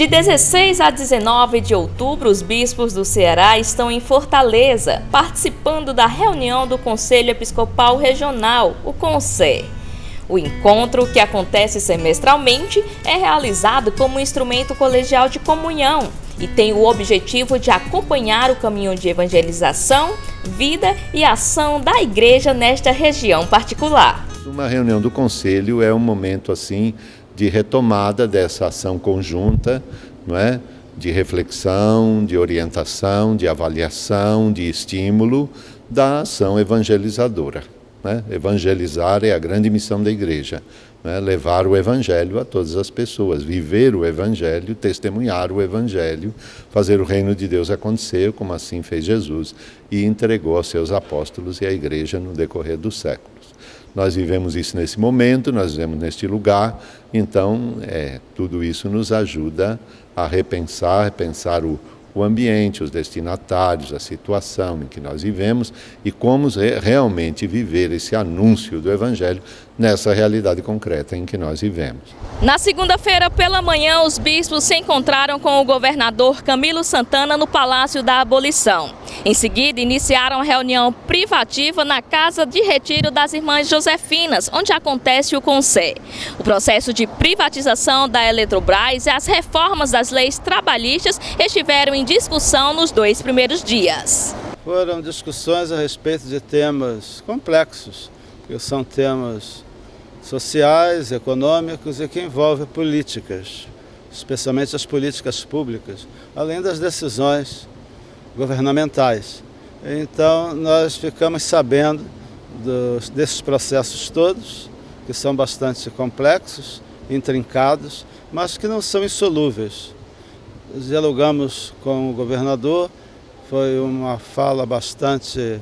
De 16 a 19 de outubro, os bispos do Ceará estão em Fortaleza, participando da reunião do Conselho Episcopal Regional, o CONSE. O encontro, que acontece semestralmente, é realizado como instrumento colegial de comunhão e tem o objetivo de acompanhar o caminho de evangelização, vida e ação da Igreja nesta região particular. Uma reunião do Conselho é um momento assim de retomada dessa ação conjunta, não é? De reflexão, de orientação, de avaliação, de estímulo da ação evangelizadora. Né? Evangelizar é a grande missão da Igreja, né? Levar o Evangelho a todas as pessoas, viver o Evangelho, testemunhar o Evangelho, fazer o reino de Deus acontecer, como assim fez Jesus, e entregou aos seus apóstolos e à Igreja no decorrer dos séculos. Nós vivemos isso nesse momento, nós vivemos neste lugar, então tudo isso nos ajuda a repensar o ambiente, os destinatários, a situação em que nós vivemos e como realmente viver esse anúncio do Evangelho nessa realidade concreta em que nós vivemos. Na segunda-feira pela manhã, os bispos se encontraram com o governador Camilo Santana no Palácio da Abolição. Em seguida, iniciaram a reunião privativa na Casa de Retiro das Irmãs Josefinas, onde acontece o CONSE. O processo de privatização da Eletrobras e as reformas das leis trabalhistas estiveram em discussão nos 2 primeiros dias. Foram discussões a respeito de temas complexos, que são temas sociais, econômicos e que envolvem políticas, especialmente as políticas públicas, além das decisões governamentais. Então, nós ficamos sabendo desses processos todos, que são bastante complexos, intrincados, mas que não são insolúveis. Dialogamos com o governador, foi uma fala bastante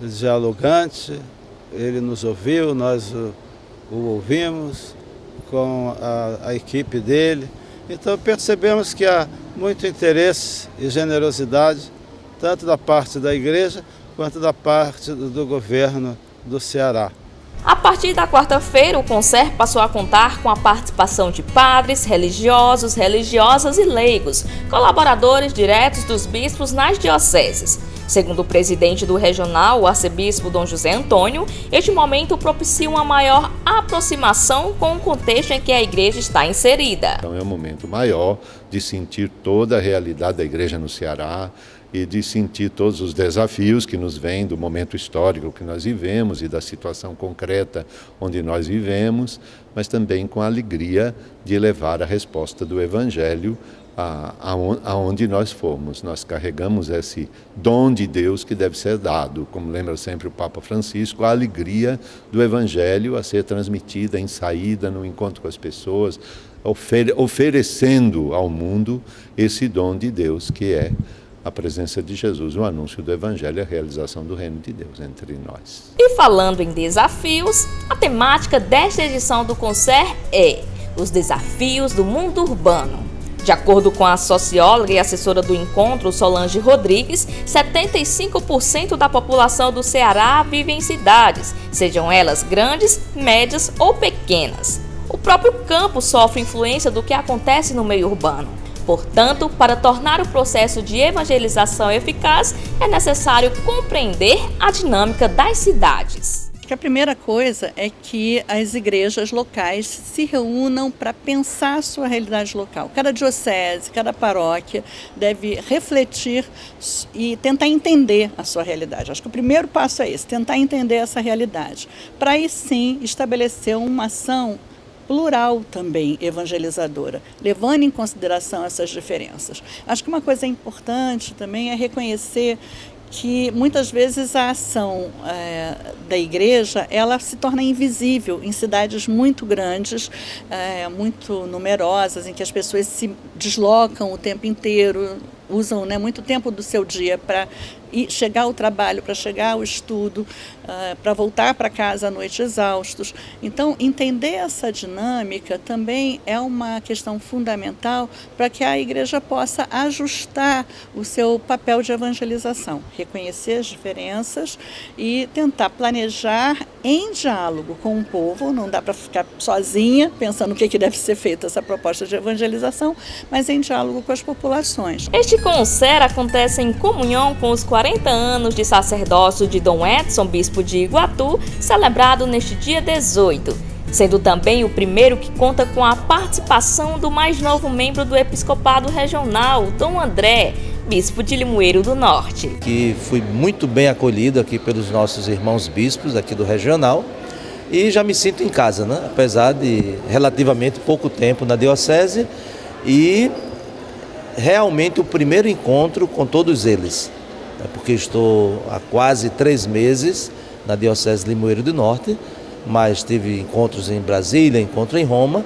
dialogante, ele nos ouviu, nós o ouvimos com a equipe dele. Então percebemos que há muito interesse e generosidade, tanto da parte da Igreja quanto da parte do governo do Ceará. A partir da quarta-feira, o CONSER passou a contar com a participação de padres, religiosos, religiosas e leigos, colaboradores diretos dos bispos nas dioceses. Segundo o presidente do regional, o arcebispo Dom José Antônio, este momento propicia uma maior aproximação com o contexto em que a igreja está inserida. Então é um momento maior de sentir toda a realidade da igreja no Ceará e de sentir todos os desafios que nos vêm do momento histórico que nós vivemos e da situação concreta onde nós vivemos, mas também com a alegria de levar a resposta do Evangelho aonde nós formos. Nós carregamos esse dom de Deus que deve ser dado, como lembra sempre o Papa Francisco, a alegria do Evangelho a ser transmitida em saída, no encontro com as pessoas, oferecendo ao mundo esse dom de Deus que é a presença de Jesus, o anúncio do Evangelho e a realização do reino de Deus entre nós. E falando em desafios, a temática desta edição do CONSER é os desafios do mundo urbano. De acordo com a socióloga e assessora do encontro, Solange Rodrigues, 75% da população do Ceará vive em cidades, sejam elas grandes, médias ou pequenas. O próprio campo sofre influência do que acontece no meio urbano. Portanto, para tornar o processo de evangelização eficaz, é necessário compreender a dinâmica das cidades. A primeira coisa é que as igrejas locais se reúnam para pensar a sua realidade local. Cada diocese, cada paróquia deve refletir e tentar entender a sua realidade. Acho que o primeiro passo é esse, tentar entender essa realidade, para aí sim estabelecer uma ação plural também, evangelizadora, levando em consideração essas diferenças. Acho que uma coisa importante também é reconhecer que muitas vezes a ação da igreja ela se torna invisível em cidades muito grandes, muito numerosas, em que as pessoas se deslocam o tempo inteiro, usam muito tempo do seu dia para chegar ao trabalho, para chegar ao estudo, para voltar para casa à noite exaustos. Então, entender essa dinâmica também é uma questão fundamental para que a igreja possa ajustar o seu papel de evangelização, reconhecer as diferenças e tentar planejar em diálogo com o povo. Não dá para ficar sozinha pensando o que deve ser feito essa proposta de evangelização, mas em diálogo com as populações. Este concert acontece em comunhão com os 40 anos de sacerdócio de Dom Edson, bispo de Iguatu, celebrado neste dia 18, sendo também o primeiro que conta com a participação do mais novo membro do Episcopado Regional, Dom André, bispo de Limoeiro do Norte. Que fui muito bem acolhido aqui pelos nossos irmãos bispos aqui do Regional e já me sinto em casa, né? Apesar de relativamente pouco tempo na diocese e realmente o primeiro encontro com todos eles, porque estou há quase 3 meses na Diocese de Limoeiro do Norte, mas tive encontros em Brasília, encontro em Roma,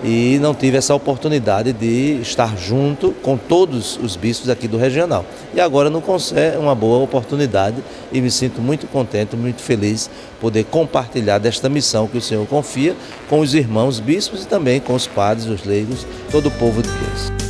e não tive essa oportunidade de estar junto com todos os bispos aqui do Regional. E agora no concert é uma boa oportunidade e me sinto muito contente, muito feliz poder compartilhar desta missão que o Senhor confia com os irmãos bispos e também com os padres, os leigos, todo o povo de Deus.